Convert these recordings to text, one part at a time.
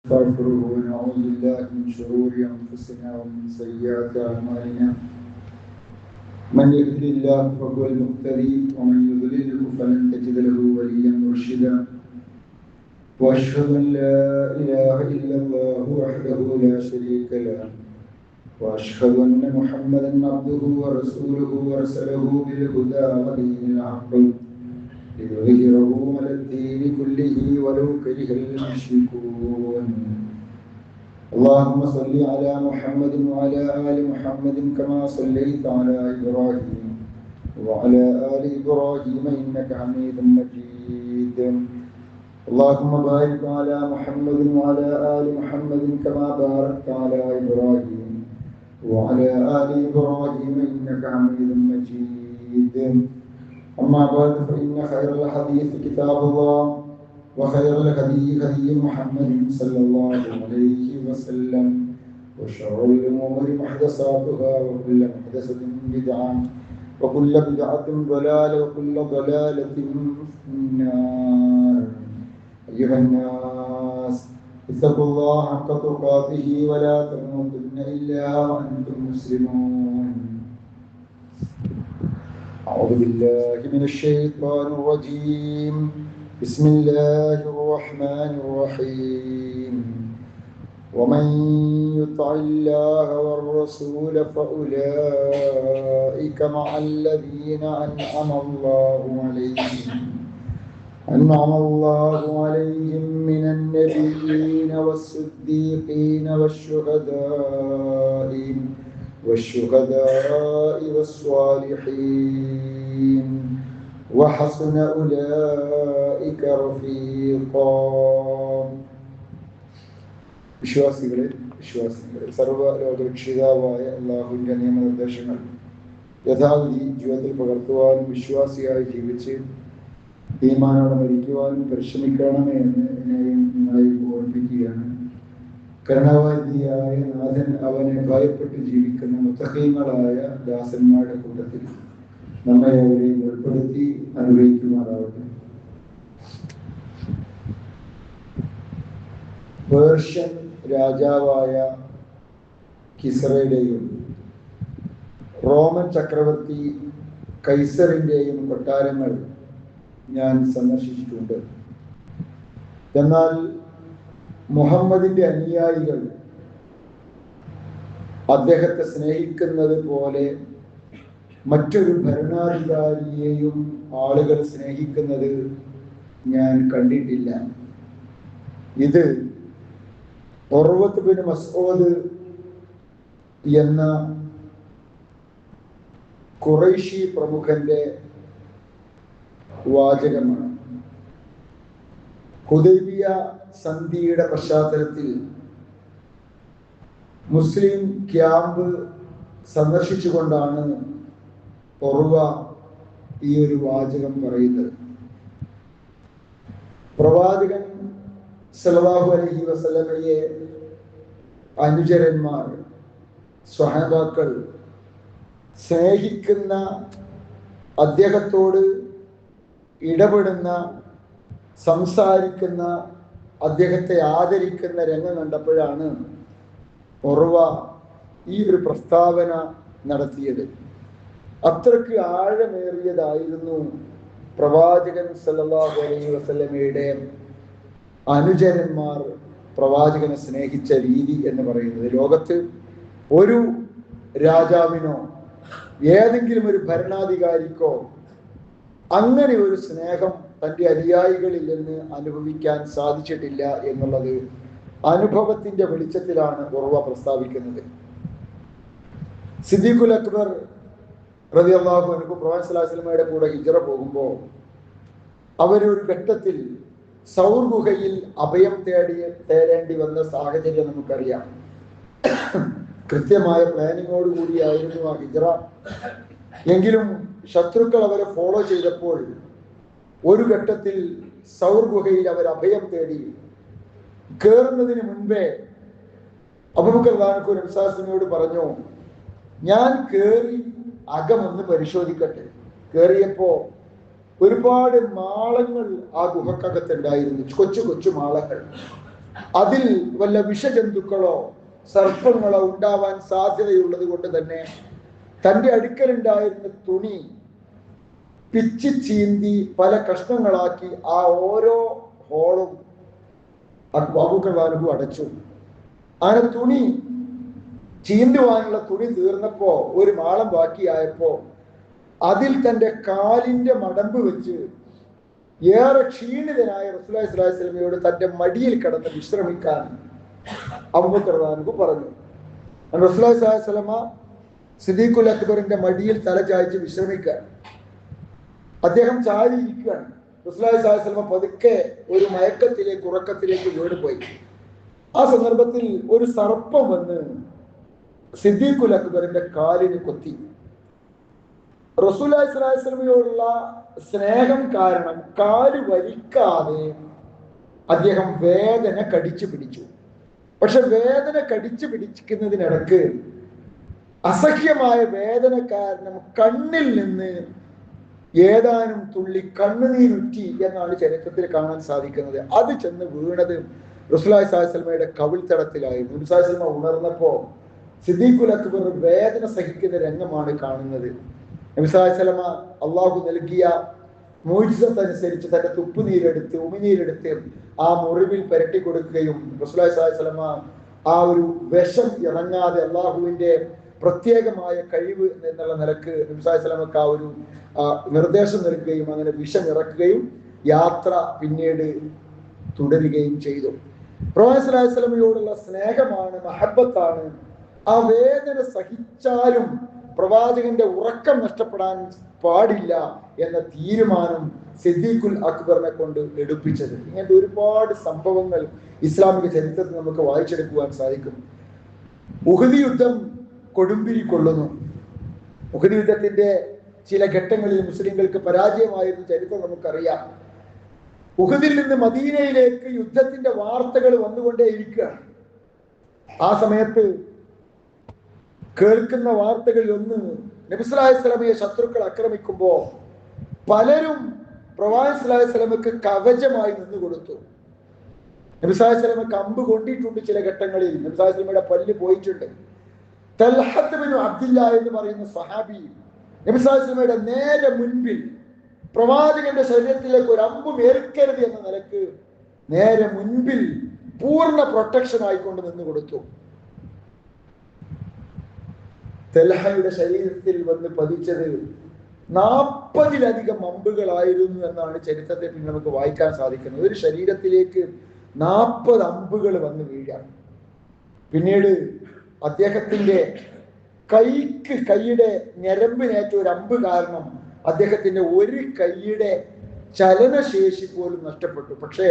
نستغفره ونعوذ بالله من شرور أنفسنا ومن سيئات أعمالنا من يهده الله فهو المهتدي ومن يضلله فلن تجد له وليا مرشدا وأشهد أن لا إله إلا الله وحده لا شريك له وأشهد أن محمدا عبده ورسوله ورسله بالهدى ودين الحق ليظهره على الدين كله ولو كره المشركون. اللهم صل على محمد وعلى آل محمد كما صليت على إبراهيم وعلى آل إبراهيم إنك حميد مجيد. اللهم بارك على محمد وعلى آل محمد كما باركت على إبراهيم وعلى آل إبراهيم إنك حميد مجيد. أما بعد فإن خير الحديث كتاب الله وخير الهدي هدي محمد صلى الله عليه وسلم وشر الأمور محدثاتها وكل محدثة بدعة وكل بدعة ضلالة وكل ضلالة في النار. أيها الناس اتقوا الله حق تقاته ولا تموتن إلا وأنتم مسلمون. أعوذ بالله من الشيطان الرجيم. بسم الله الرحمن الرحيم. ومن يطع الله والرسول فأولئك مع الذين أنعم الله عليهم من النبيين والصديقين والشهداء والصالحين وحسن أولئك رفيقا. വിശ്വാസികളെ സർവ്വലോകരക്ഷിതാവായ അല്ലാഹുവിന്റെ നിയമനിർദ്ദേശങ്ങൾ യഥാവിധി ജീവിതത്തിൽ പകർത്തുവാനും വിശ്വാസിയായി ജീവിച്ച് ഈമാനോടെ മരിക്കുവാനും പരിശ്രമിക്കണമേ എന്ന് എന്നെയും നിങ്ങളെയും ഓർമ്മിപ്പിക്കുകയാണ്. കരുണാവാദിയായ നാഥൻ അവനെ ഭയപ്പെട്ട് ജീവിക്കുന്ന മുത്തഖീങ്ങളായ ദാസന്മാരുടെ കൂട്ടത്തിൽ നമ്മെ അവരെയും ഉൾപ്പെടുത്തി അനുഗ്രഹിക്കുമാറാവട്ടെ. പേർഷ്യൻ രാജാവായ കിസ്റയുടെയും റോമൻ ചക്രവർത്തി കൈസറിന്റെയും കൊട്ടാരങ്ങൾ ഞാൻ സന്ദർശിച്ചിട്ടുണ്ട്. എന്നാൽ മുഹമ്മദിന്റെ അനുയായികൾ അദ്ദേഹത്തെ സ്നേഹിക്കുന്നത് പോലെ മറ്റൊരു ഭരണാധികാരിയെയും ആളുകൾ സ്നേഹിക്കുന്നത് ഞാൻ കണ്ടിട്ടില്ല. ഇത് ഉർവത്ത് ബിൻ മസ്ഊദ് എന്ന ഖുറൈശി പ്രമുഖന്റെ വാചകമാണ്. ഹുദൈബിയ സന്ധിയുടെ പശ്ചാത്തലത്തിൽ മുസ്ലിം ക്യാമ്പ് സന്ദർശിച്ചുകൊണ്ടാണ് ഉർവ ഈ ഒരു വാചകം പറയുന്നത്. പ്രവാചകൻ സല്ലല്ലാഹു അലൈഹി വസല്ലമയെ അനുചരന്മാർ, സ്വഹാബാക്കൾ സ്നേഹിക്കുന്ന, അദ്ദേഹത്തോട് ഇടപെടുന്ന, സംസാരിക്കുന്ന, അദ്ദേഹത്തെ ആദരിക്കുന്ന രംഗം കണ്ടപ്പോഴാണ് ഉർവ ഈ ഒരു പ്രസ്താവന നടത്തിയത്. അത്രയ്ക്ക് ആഴമേറിയതായിരുന്നു പ്രവാചകൻ സല്ലല്ലാഹു അലൈഹി വസല്ലമയുടെ അനുചരന്മാർ പ്രവാചകനെ സ്നേഹിച്ച രീതി എന്ന് പറയുന്നത്. ലോകത്ത് ഒരു രാജാവിനോ ഏതെങ്കിലും ഒരു ഭരണാധികാരിക്കോ അങ്ങനെ ഒരു സ്നേഹം തൻ്റെ അനുയായികളിൽ നിന്ന് അനുഭവിക്കാൻ സാധിച്ചിട്ടില്ല എന്നുള്ളത് അനുഭവത്തിന്റെ വെളിച്ചത്തിലാണ് ഉർവ പ്രസ്താവിക്കുന്നത്. സിദ്ദീഖുൽ അക്ബർ റളിയല്ലാഹു അൻഹു പ്രവാചകൻ സ്വല്ലല്ലാഹു അലൈഹി വസല്ലമയുടെ കൂടെ ഹിജ്റ പോകുമ്പോൾ അവരൊരു ഘട്ടത്തിൽ സൗർ ഗുഹയിൽ അഭയം തേടേണ്ടി വന്ന സാഹചര്യം നമുക്കറിയാം. കൃത്യമായ പ്ലാനിങ്ങോട് കൂടിയായിരുന്നു ആ ഹിജ്റ. എങ്കിലും ശത്രുക്കൾ അവരെ ഫോളോ ചെയ്തപ്പോൾ ഒരു ഘട്ടത്തിൽ സൗർ ഗുഹയിൽ അവർ അഭയം തേടി. കേറുന്നതിന് മുൻപേ അബൂബക്കർ റളിയല്ലാഹു അൻഹു നബിയോട് പറഞ്ഞു, ഞാൻ കേറി അകമൊന്ന് പരിശോധിക്കട്ടെ. കേറിയപ്പോ ഒരുപാട് മാളങ്ങൾ ആ ഗുഹക്കകത്തുണ്ടായിരുന്നു, കൊച്ചു കൊച്ചു മാളങ്ങൾ. അതിൽ വല്ല വിഷജന്തുക്കളോ സർപ്പങ്ങളോ ഉണ്ടാവാൻ സാധ്യതയുള്ളത് കൊണ്ട് തന്നെ തൻ്റെ അടുക്കലുണ്ടായിരുന്ന തുണി പിച്ചി ചീന്തി പല കഷ്ണങ്ങളാക്കി ആ ഓരോ ഹോളും അബൂബക്കർ റളിയല്ലാഹു അടച്ചു. അങ്ങനെ തുണി ചീന്തുവാനുള്ള തുണി തീർന്നപ്പോ ഒരു മാളം ബാക്കിയായപ്പോ അതിൽ തന്റെ കാലിന്റെ മടമ്പ് വെച്ച് ഏറെ ക്ഷീണിതനായ റസൂലുള്ളാഹി സ്വല്ലല്ലാഹു അലൈഹി വസല്ലമയോട് തന്റെ മടിയിൽ കിടന്ന് വിശ്രമിക്കാൻ അബൂബക്കർ റളിയല്ലാഹു പറഞ്ഞു. റസൂലുള്ളാഹി സ്വല്ലല്ലാഹു അലൈഹി വസല്ലമ സിദ്ദീഖുൽ അക്ബറിന്റെ മടിയിൽ തല ചായ്ച്ച് വിശ്രമിക്കാൻ അദ്ദേഹം ചാരിയിരിക്കുകയാണ്. റസൂലുള്ളാഹി സ്വല്ലല്ലാഹു അലൈഹി വസല്ലമ പതുക്കെ ഒരു മയക്കത്തിലേക്ക് ഉറക്കത്തിലേക്ക് വീണുപോയി. ആ സന്ദർഭത്തിൽ ഒരു സർപ്പം വന്ന് സിദ്ദീഖുൽ അക്ബറിന്റെ കാലിന് കൊത്തി. റസൂലുള്ളാഹി സ്വല്ലല്ലാഹു അലൈഹി വസല്ലമയോടുള്ള സ്നേഹം കാരണം കാല് വലിക്കാതെ അദ്ദേഹം വേദന കടിച്ചു പിടിച്ചു. പക്ഷെ വേദന കടിച്ചു പിടിക്കുന്നതിനിടക്ക് അസഹ്യമായ വേദന കാരണം കണ്ണിൽ നിന്ന് ഏതാനും തുള്ളി കണ്ണുനീരുറ്റി എന്നാണ് ചരിത്രത്തിൽ കാണാൻ സാധിക്കുന്നത്. അത് ചെന്ന് വീണത് റസൂലുള്ളാഹി സ്വല്ലല്ലാഹു അലൈഹി വസല്ലമയുടെ കവിൾത്തടത്തിലായിരുന്നു. നബി സ്വല്ലല്ലാഹു അലൈഹി വസല്ലമ ഉണർന്നപ്പോ സിദ്ദീഖുൽ അക്ബർ വേദന സഹിക്കുന്ന രംഗമാണ് കാണുന്നത്. നബി സ്വല്ലല്ലാഹു അലൈഹി വസല്ലമ അള്ളാഹു നൽകിയ മുഅ്ജിസത്ത് അനുസരിച്ച് തന്റെ തുപ്പുനീരെടുത്ത് ഉമിനീരെടുത്ത് ആ മുറിവിൽ പുരട്ടി കൊടുക്കുകയും റസൂലുള്ളാഹി സ്വല്ലല്ലാഹു അലൈഹി വസല്ലമ ആ ഒരു വിഷം ഇറങ്ങാതെ അള്ളാഹുവിന്റെ പ്രത്യേകമായ കഴിവ് എന്നുള്ള നിലക്ക് നബി സ്വല്ലല്ലാഹു അലൈഹി വസല്ലമക്ക് ആ ഒരു നിർദ്ദേശം നൽകുകയും അങ്ങനെ വിഷം ഇറക്കുകയും യാത്ര പിന്നീട് തുടരുകയും ചെയ്തു. പ്രവാചകൻ സ്വല്ലല്ലാഹു അലൈഹി വസല്ലമയോടുള്ള സ്നേഹമാണ്, മഹബത്താണ്. ആ വേദന സഹിച്ചാലും പ്രവാചകന്റെ ഉറക്കം നഷ്ടപ്പെടാൻ പാടില്ല എന്ന തീരുമാനം സിദ്ദീഖുൽ അക്ബറിനെ കൊണ്ട് എടുപ്പിച്ചത്. ഇങ്ങനത്തെ ഒരുപാട് സംഭവങ്ങൾ ഇസ്ലാമിക ചരിത്രത്തിൽ നമുക്ക് വായിച്ചെടുക്കുവാൻ സാധിക്കും. ഉഹദ് യുദ്ധം കൊടുമ്പിരി കൊള്ളുന്നു. ഉഹദ് യുദ്ധത്തിന്റെ ചില ഘട്ടങ്ങളിൽ മുസ്ലിങ്ങൾക്ക് പരാജയമായിരുന്ന ചരിത്രം നമുക്കറിയാം. ഉഹദിൽ നിന്ന് മദീനയിലേക്ക് യുദ്ധത്തിന്റെ വാർത്തകൾ വന്നുകൊണ്ടേയിരിക്കുകയാണ്. ആ സമയത്ത് കേൾക്കുന്ന വാർത്തകളിൽ ഒന്ന്, നബി സല്ലല്ലാഹു അലൈഹി വസല്ലമയെ ശത്രുക്കൾ ആക്രമിക്കുമ്പോ പലരും പ്രവാചകൻ സല്ലല്ലാഹു അലൈഹി വസല്ലമക്ക് കവചമായി നിന്ന് കൊടുത്തു. നബി സല്ലല്ലാഹു അലൈഹി വസല്ലമക്ക് അമ്പ് കൊണ്ടിട്ടുണ്ട്. ചില ഘട്ടങ്ങളിൽ നബി സല്ലല്ലാഹു അലൈഹി വസല്ലമയുടെ പല്ല് പോയിട്ടുണ്ട്. തൽഹത്ത് ബിൻ അബ്ദില്ല എന്ന് പറയുന്ന സഹാബി നബി സല്ലല്ലാഹു അലൈഹി വസല്ലമയുടെ നേരെ മുൻപിൽ പ്രവാചകന്റെ ശരീരത്തിലേക്ക് ഒരു അമ്പും ഏൽക്കരുത് എന്ന നിലക്ക് നേരെ മുൻപിൽ പൂർണ്ണ പ്രൊട്ടക്ഷൻ ആയിക്കൊണ്ട് നിന്ന് കൊടുത്തു. തൽഹയുടെ ശരീരത്തിൽ വന്ന് പതിച്ചത് 40-ലധികം അമ്പുകളായിരുന്നു എന്നാണ് ചരിത്രത്തിൽ പിന്നെ നമുക്ക് വായിക്കാൻ സാധിക്കുന്നത്. ഒരു ശരീരത്തിലേക്ക് 40 അമ്പുകൾ വന്ന് വീഴാൻ. പിന്നീട് അദ്ദേഹത്തിന്റെ കൈയുടെ ഞരമ്പിനേറ്റ ഒരു അമ്പ് കാരണം അദ്ദേഹത്തിന്റെ ഒരു കൈയുടെ ചലനശേഷി പോലും നഷ്ടപ്പെട്ടു. പക്ഷേ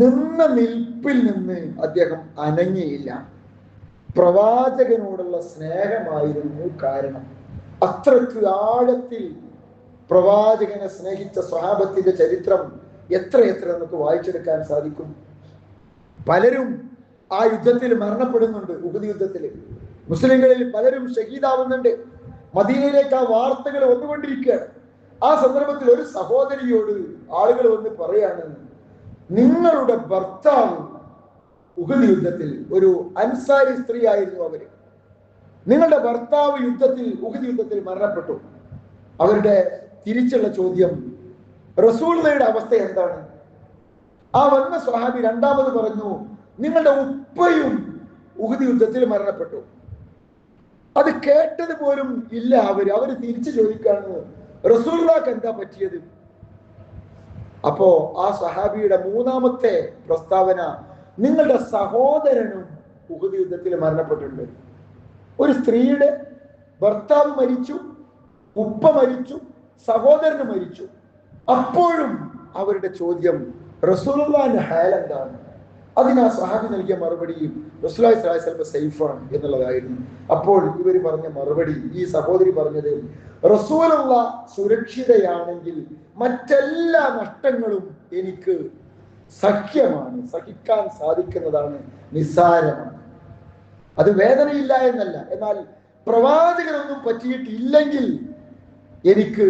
നിന്ന നിൽപ്പിൽ നിന്ന് അദ്ദേഹം അനങ്ങിയില്ല. പ്രവാചകനോടുള്ള സ്നേഹമായിരുന്നു കാരണം. അത്രയ്ക്ക് ആഴത്തിൽ പ്രവാചകനെ സ്നേഹിച്ച സ്വഹാബത്തിന്റെ ചരിത്രം എത്ര നമുക്ക് വായിച്ചെടുക്കാൻ സാധിക്കും. പലരും ആ യുദ്ധത്തിൽ മരണപ്പെടുന്നുണ്ട്. ഉഹദ് യുദ്ധത്തിൽ മുസ്ലിങ്ങളിൽ പലരും ഷഹീദാവുന്നുണ്ട്. മദീനയിലേക്ക് ആ വാർത്തകൾ വന്നുകൊണ്ടിരിക്കുകയാണ്. ആ സന്ദർഭത്തിൽ ഒരു സഹോദരിയോട് ആളുകൾ വന്ന് പറയാണ്, നിങ്ങളുടെ ഭർത്താവ് ഉഹദ് യുദ്ധത്തിൽ, ഒരു അൻസാരി സ്ത്രീ ആയിരുന്നു അവര്, നിങ്ങളുടെ ഭർത്താവ് ഉഹദ് യുദ്ധത്തിൽ മരണപ്പെട്ടു. അവരുടെ തിരിച്ചുള്ള ചോദ്യം, റസൂലുള്ളാഹിയുടെ അവസ്ഥ എന്താണ്? ആ വന്ന സ്വഹാബി രണ്ടാമത് പറഞ്ഞു, നിങ്ങളുടെ ഉപ്പയും ഉഹദ് യുദ്ധത്തിൽ മരണപ്പെട്ടു. അത് കേട്ടത് പോലും ഇല്ല. അവര് തിരിച്ചു ചോദിക്കാണ്, റസൂലുള്ളാഹിക്ക് എന്താ പറ്റിയത്? അപ്പോ ആ സ്വഹാബിയുടെ മൂന്നാമത്തെ പ്രസ്താവന, നിങ്ങളുടെ സഹോദരനും ഉഹദ് യുദ്ധത്തിൽ മരണപ്പെട്ടിട്ടുണ്ട്. ഒരു സ്ത്രീയുടെ ഭർത്താവ് മരിച്ചു, ഉപ്പ മരിച്ചു, സഹോദരന് മരിച്ചു. അപ്പോഴും അവരുടെ ചോദ്യം, റസൂലുള്ളാഹിന്റെ ഹാൽ എന്താണ്? അതിന് ആ സ്വഹാബി നൽകിയ മറുപടി, റസൂലുള്ളാഹി സ്വല്ലല്ലാഹു അലൈഹി വസല്ലം സൈഫാണ് എന്നുള്ളതായിരുന്നു. അപ്പോൾ ഇവർ പറഞ്ഞ മറുപടി, ഈ സഹോദരി പറഞ്ഞത്, റസൂലുള്ളാഹി സുരക്ഷിതയാണെങ്കിൽ മറ്റെല്ലാ നഷ്ടങ്ങളും എനിക്ക് സഖ്യമാണ്, സഹിക്കാൻ സാധിക്കുന്നതാണ്, നിസ്സാരമാണ്. അത് വേദനയില്ല എന്നല്ല, എന്നാൽ പ്രവാചകനൊന്നും പറ്റിയിട്ടില്ലെങ്കിൽ എനിക്ക്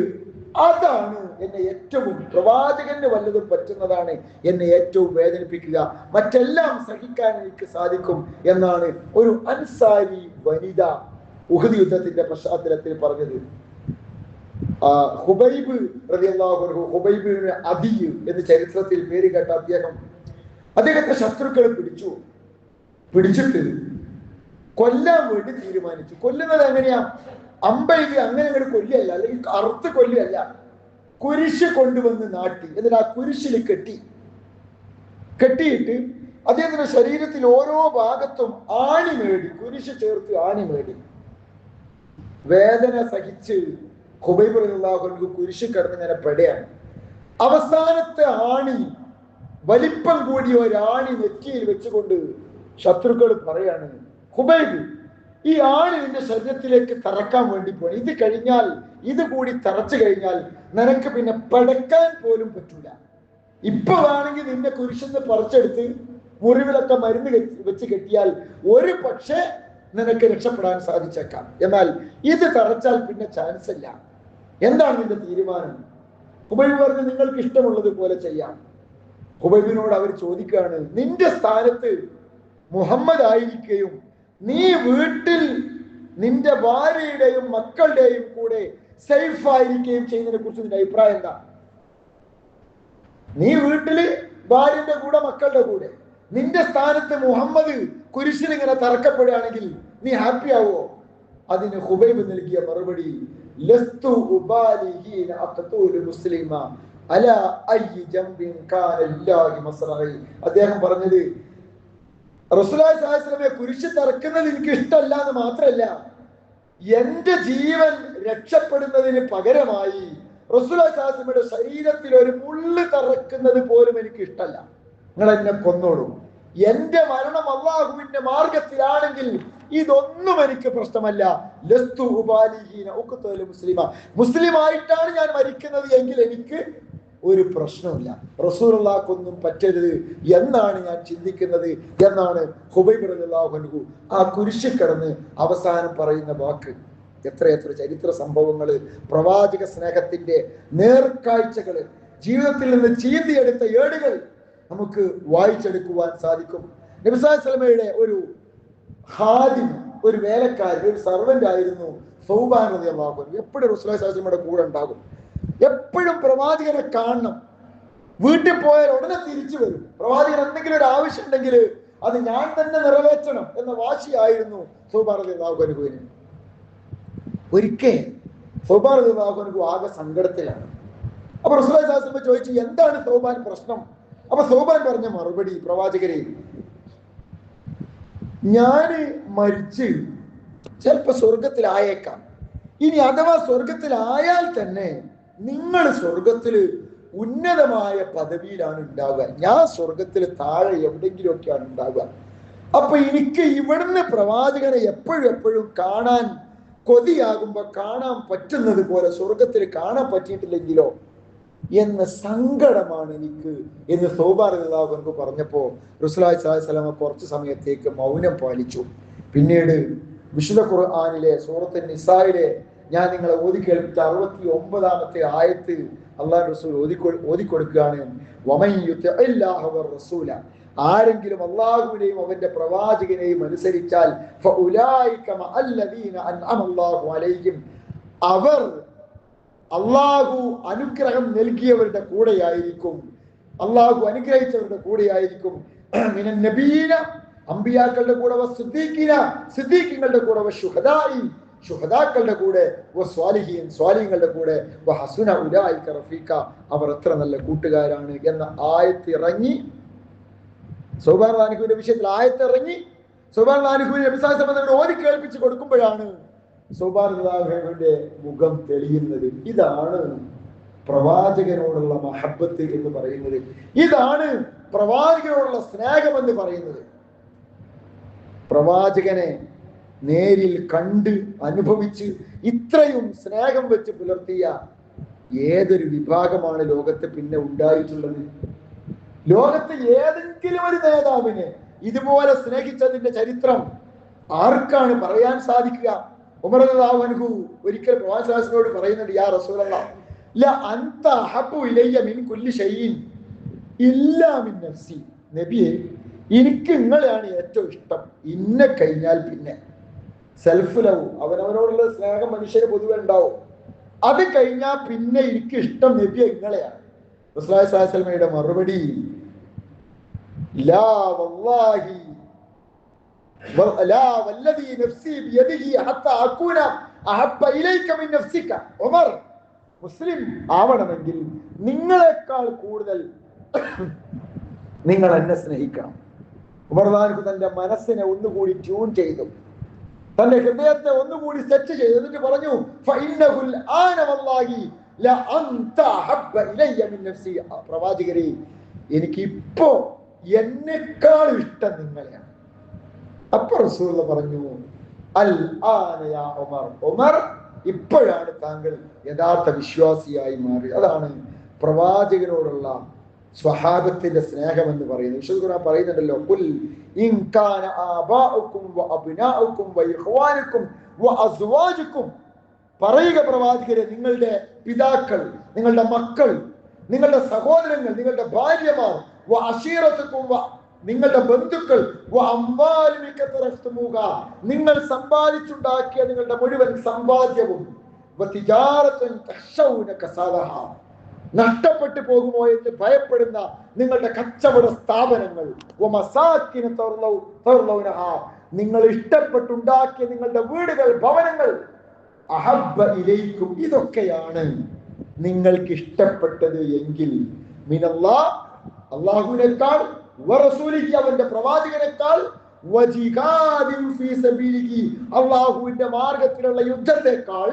അതാണ് എന്നെ ഏറ്റവും, പ്രവാചകന് വല്ലതും പറ്റുന്നതാണ് എന്നെ ഏറ്റവും വേദനിപ്പിക്കുക, മറ്റെല്ലാം സഹിക്കാൻ എനിക്ക് സാധിക്കും എന്നാണ് ഒരു അൻസാരി വനിത ഉഹദ് യുദ്ധത്തിന്റെ പശ്ചാത്തലത്തിൽ പറഞ്ഞത്. ഹുബൈബ് റളിയല്ലാഹു അൻഹു, ഹുബൈബ് അദി എന്ന് ചരിത്രത്തിൽ പേര് കേട്ട അദ്ദേഹത്തെ ശത്രുക്കൾ പിടിച്ചിട്ട് കൊല്ലാൻ വേണ്ടി തീരുമാനിച്ചു. കൊല്ലുന്നത് എങ്ങനെയാ? അമ്പെഴുതി അങ്ങനെ അങ്ങോട്ട് കൊല്ലുകയല്ല, അല്ലെങ്കിൽ അറുത്ത് കൊല്ലുകയല്ല, കുരിശ് കൊണ്ടുവന്ന് നാട്ടി, എന്നിട്ട് ആ കുരിശിൽ കെട്ടിയിട്ട് അദ്ദേഹത്തിന്റെ ശരീരത്തിൽ ഓരോ ഭാഗത്തും ആണി മേടി, കുരിശ് ചേർത്ത് ആണി മേടി. വേദന സഹിച്ച് ഹുബൈബ് റളിയല്ലാഹു അൻഹു കുരിശ് കിടന്ന് ഇങ്ങനെ പെടയാണ്. അവസാനത്തെ ആണി, വലിപ്പം കൂടിയ ഒരാണി നെറ്റിയിൽ വെച്ചുകൊണ്ട് ശത്രുക്കൾ പറയാണ്, ഹുബൈബ്, ഈ ആണി നിന്റെ ശരീരത്തിലേക്ക് തറക്കാൻ വേണ്ടി പോയി, ഇത് കഴിഞ്ഞാൽ, ഇത് കൂടി തറച്ചു കഴിഞ്ഞാൽ നിനക്ക് പിന്നെ പടക്കാൻ പോലും പറ്റൂല. ഇപ്പൊ വേണമെങ്കിൽ നിന്നെ കുരിശെന്ന് പറിച്ചെടുത്ത് മുറിവിലൊക്കെ മരുന്ന് വെച്ച് കെട്ടിയാൽ ഒരു പക്ഷേ നിനക്ക് രക്ഷപ്പെടാൻ സാധിച്ചേക്കാം, എന്നാൽ ഇത് തറച്ചാൽ പിന്നെ ചാൻസ് ഇല്ല. എന്താണ് നിന്റെ തീരുമാനം? ഹുബൈബ് പറഞ്ഞു, നിങ്ങൾക്ക് ഇഷ്ടമുള്ളത് പോലെ ചെയ്യാം. ഹുബൈബിനോട് അവർ ചോദിക്കുകയാണ്, നിന്റെ സ്ഥാനത്ത് മുഹമ്മദ് ആയിരിക്കുകയും നീ വീട്ടിൽ നിന്റെ ഭാര്യയുടെയും മക്കളുടെയും കൂടെ സേഫ് ആയിരിക്കുകയും ചെയ്യുന്നതിനെ കുറിച്ച് നിന്റെ അഭിപ്രായം എന്താ? നീ വീട്ടില് ഭാര്യന്റെ കൂടെ മക്കളുടെ കൂടെ, നിന്റെ സ്ഥാനത്ത് മുഹമ്മദ് കുരിശിൽ ഇങ്ങനെ തറക്കപ്പെടുകയാണെങ്കിൽ നീ ഹാപ്പി ആവോ? അതിന് ഹുബൈബ് നൽകിയ മറുപടി, ലസ്തു ഉബാലി ഹീന അഖ്തൂലു മുസ്ലിമ അലാ അയ്യി ജംബിൻ കാന ലില്ലാഹി മസ്റഈ. അദ്ദേഹം പറഞ്ഞത്, റസൂലുള്ളാഹി സ്വല്ലല്ലാഹു അലൈഹി വസല്ലമയെ കുരിശ് തറക്കുന്നത് എനിക്ക് ഇഷ്ടമല്ല എന്ന് മാത്രമല്ല, എന്റെ ജീവൻ രക്ഷപ്പെടുന്നതിന് പകരമായി റസൂലുള്ളാഹി സ്വല്ലല്ലാഹു അലൈഹി വസല്ലമയുടെ ശരീരത്തിൽ ഒരു മുള്ള് തറക്കുന്നത് പോലും എനിക്ക് ഇഷ്ടമല്ല. നിങ്ങൾ എന്നെ കൊന്നോളൂ, എന്റെ മരണം അല്ലാഹുവിന്റെ മാർഗത്തിലാണെങ്കിൽ ഇതൊന്നും എനിക്ക് പ്രശ്നമല്ല. ലസ്തു ഉബാലിഹീന ഉഖ്തൂലു മുസ്ലിമ, മുസ്ലിമായിട്ടാണ് ഞാൻ മരിക്കുന്നത് എങ്കിൽ എനിക്ക് ഒരു പ്രശ്നമില്ല, റസൂലുള്ളാഹിക്കൊന്നും പറ്റരുത് എന്നാണ് ഞാൻ ചിന്തിക്കുന്നത് എന്നാണ് ഹുബൈബ് റളിയല്ലാഹു അൻഹു ആ കുരിശിൽ കിടന്ന് അവസാനം പറയുന്ന വാക്ക്. എത്രയെത്ര ചരിത്ര സംഭവങ്ങള്, പ്രവാചക സ്നേഹത്തിന്റെ നേർക്കാഴ്ചകള്, ജീവിതത്തിൽ നിന്ന് ചീന്തിയെടുത്ത ഏടുകൾ നമുക്ക് വായിച്ചെടുക്കുവാൻ സാധിക്കും. നബി സല്ലല്ലാഹു അലൈഹി വസല്ലമയുടെ ഒരു ഖാദിം, ഒരു വേലക്കാരൻ, ഒരു സർവന്റ് ആയിരുന്നു സൗബാൻ റളിയല്ലാഹു അൻഹു. എപ്പോഴും റസൂലുള്ളാഹി സ്വല്ലല്ലാഹു അലൈഹി വസല്ലമയുടെ കൂടെ ഉണ്ടാകും, എപ്പോഴും പ്രവാചകനെ കാണണം. വീട്ടിൽ പോയാൽ ഉടനെ തിരിച്ചു വരും. പ്രവാചകൻ എന്തെങ്കിലും ഒരു ആവശ്യം ഉണ്ടെങ്കിൽ അത് ഞാൻ തന്നെ നിറവേറ്റണം എന്ന വാശിയായിരുന്നു സൗബാൻ റളിയല്ലാഹു അൻഹുവിന്. ഒരിക്കൽ സൗബാൻ റളിയല്ലാഹു അൻഹു ആകെ സങ്കടത്തിലാണ്. അപ്പൊ റസൂലുള്ളാഹി സ്വല്ലല്ലാഹു അലൈഹി വസല്ലം ചോദിച്ചു, എന്താണ് സൗബാൻ പ്രശ്നം? അപ്പൊ സൗബാൻ പറഞ്ഞ മറുപടി, പ്രവാചകരെ, ഞാന് മരിച്ച് ചിലപ്പോ സ്വർഗത്തിലായേക്കാം. ഇനി അഥവാ സ്വർഗത്തിലായാൽ തന്നെ നിങ്ങൾ സ്വർഗത്തില് ഉന്നതമായ പദവിയിലാണ് ഉണ്ടാവുക, ഞാൻ സ്വർഗത്തിൽ താഴെ എവിടെയെങ്കിലുമൊക്കെയാണ് ഉണ്ടാവുക. അപ്പൊ എനിക്ക് ഇവിടുന്ന് പ്രവാചകനെ എപ്പോഴും കാണാൻ കൊതിയാകുമ്പോ കാണാൻ പറ്റുന്നത് പോലെ സ്വർഗത്തിൽ കാണാൻ പറ്റിയിട്ടില്ലെങ്കിലോ എന്ന സങ്കടമാണ് എനിക്ക് എന്ന് സൗബാൻ റളിയല്ലാഹു അൻഹു പറഞ്ഞപ്പോ റസൂലുള്ളാഹി സ്വല്ലല്ലാഹു അലൈഹി വസല്ലം കുറച്ചു സമയത്തേക്ക് മൗനം പാലിച്ചു. പിന്നീട് വിശുദ്ധ ഖുർആനിലെ സൂറത്തുൻ നിസായിലെ ഞാൻ നിങ്ങളെ ഓതി കേൾപ്പിച്ച 69-ാമത്തെ ആയത്ത് അല്ലാഹു റസൂൽ ഓതിക്കൊടുക്കുകയാണ്. വമൻ യുതിഇല്ലാഹ വറസൂല, ആരെങ്കിലും അല്ലാഹുവിനെയും അവന്റെ പ്രവാചകനെയും അനുസരിച്ചാൽ ഫഉലൈക മഅല്ലദീന അൻഅമല്ലാഹു അലൈഹിം, അവർ അള്ളാഹു അനുഗ്രഹം നൽകിയവരുടെ കൂടെയായിരിക്കും, അള്ളാഹു അനുഗ്രഹിച്ചവരുടെ കൂടെയായിരിക്കും. മിനൻ നബീന, അമ്പിയാക്കളുടെ കൂടെ, വസ്സുദ്ദീഖീന, സിദ്ദീഖീങ്ങളുടെ കൂടെ, വശുഹദാഇ, ശുഹദാക്കളുടെ കൂടെ, വസ്വാലിഹീൻ, സ്വാലിഹീങ്ങളുടെ കൂടെ, വഹസുന ഉലൈക റഫീഖ, അവർ എത്ര നല്ല കൂട്ടുകാരാണ് എന്ന ആയത്ത് ഇറങ്ങി. സൗബാൻ റളിയല്ലാഹുവിന്റെ വിഷയത്തിൽ ആയത്ത് ഇറങ്ങി സൗബാൻ റളിയല്ലാഹുവിനെ നബി സല്ലല്ലാഹു അലൈഹി വസല്ലം ഓതി കേൾപ്പിച്ച് കൊടുക്കുമ്പോഴാണ് സൗബാൻ റളിയല്ലാഹുവിന്റെ മുഖം തെളിയുന്നത്. ഇതാണ് പ്രവാചകനോടുള്ള മഹബത്ത് എന്ന് പറയുന്നത്, ഇതാണ് പ്രവാചകനോടുള്ള സ്നേഹം എന്ന് പറയുന്നത്. പ്രവാചകനെ നേരിൽ കണ്ട് അനുഭവിച്ച് ഇത്രയും സ്നേഹം വെച്ച് പുലർത്തിയ ഏതൊരു വിഭാഗമാണ് ലോകത്ത് പിന്നെ ഉണ്ടായിട്ടുള്ളത്? ലോകത്ത് ഏതെങ്കിലും ഒരു നേതാവിനെ ഇതുപോലെ സ്നേഹിച്ചതിന്റെ ചരിത്രം ആർക്കാണ് പറയാൻ സാധിക്കുക? ഉമർ റളിയല്ലാഹു അൻഹു ഒരിക്കൽ പ്രവാചകനോട് പറയുന്നുണ്ട്, യാ റസൂലല്ലാഹ്, ല അൻത അഹബ്ബു ഇലയ്യ മിൻ കുല്ലി ഷൈഇൻ ഇല്ലാ മിൻ നഫ്സി. നബിയെ, എനിക്ക് നിങ്ങളെയാണ് ഏറ്റവും ഇഷ്ടം, ഇന്നെ കഴിഞ്ഞാൽ പിന്നെ. സെൽഫ് ലവ്, അവനവനോടുള്ള സ്നേഹം മനുഷ്യന് പൊതുവെ ഉണ്ടാവും. അത് കഴിഞ്ഞാൽ പിന്നെ എനിക്ക് ഇഷ്ടം നബിയെ നിങ്ങളെയാണ്. റസൂലുള്ളാഹി സ്വല്ലല്ലാഹു അലൈഹി വസല്ലമയുടെ മറുപടി, ലാ വല്ലാഹി ലാ വല്ലദീ നഫ്സി ബിയദിഹി ഹത്താ അകൂന അഹബ്ബ ഇലൈക മിൻ നഫ്സിക. ഉമർ, മുസ്ലിം ആവണമെങ്കിൽ നിങ്ങളെക്കാൾ കൂടുതൽ നിങ്ങൾ എന്നെ സ്നേഹിക്കണം. ഉമർ തന്റെ മനസ്സിനെ ഒന്നുകൂടി ട്യൂൺ ചെയ്തു, തന്റെ ഹൃദയത്തെ ഒന്നുകൂടി സെറ്റ് ചെയ്തു. എന്നിട്ട് പറഞ്ഞു, ഫഇന്നഹുൽ ആന വല്ലാഹി ല അൻത അഹബ്ബ ഇലയ്യ മിൻ നഫ്സി. പ്രവാചകരെ, എനിക്ക് ഇപ്പോ എന്നെക്കാൾ ഇഷ്ടം നിങ്ങളെയാണ്. അപ്പൊ റസൂൽ പറഞ്ഞു, അൽ ആന യാ ഉമർ. ഉമർ, ഇപ്പോഴാണ് താങ്കൾ യഥാർത്ഥ വിശ്വാസിയായി മാറി. അതാണ് പ്രവാചകനോടുള്ള സ്വഹാബത്തിന്റെ സ്നേഹം എന്ന് പറയുന്നത്. വിശുദ്ധ ഖുർആൻ പറയുന്നുണ്ടല്ലോ, ഖുൽ ഇൻ കാന ആബാഉകും വഅബ്നാഉകും വഇഖ്വാനുകും വഅസ്വാജുകും. പറയുക പ്രവാചകരെ, നിങ്ങളുടെ പിതാക്കൾ, നിങ്ങളുടെ മക്കൾ, നിങ്ങളുടെ സഹോദരങ്ങൾ, നിങ്ങളുടെ ഭാര്യമാർ, വഅശീറതുകും, നിങ്ങളുടെ ബന്ധുക്കൾ, നിങ്ങൾ സമ്പാദിച്ചുണ്ടാക്കിയ നിങ്ങളുടെ മുഴുവൻ സമ്പാദ്യവും, നഷ്ടപ്പെട്ടു പോകുമോ എന്ന് ഭയപ്പെടുന്ന നിങ്ങളുടെ കച്ചവട സ്ഥാപനങ്ങൾ, നിങ്ങൾ ഇഷ്ടപ്പെട്ടുണ്ടാക്കിയ നിങ്ങളുടെ വീടുകൾ, ഭവനങ്ങൾ, അഹബ്ബ ഇലൈക്കും, ഇതൊക്കെയാണ് നിങ്ങൾക്ക് ഇഷ്ടപ്പെട്ടത് എങ്കിൽ, മിനല്ലാഹ്, അല്ലാഹുവിനേക്കാൾ, വറസൂലിഹി, അവന്റെ പ്രവാചകനേക്കാൾ, വജിഹാദിൻ ഫീ സബീലിഹി, അല്ലാഹുവിന്റെ മാർഗത്തിലുള്ള യുദ്ധത്തെക്കാൾ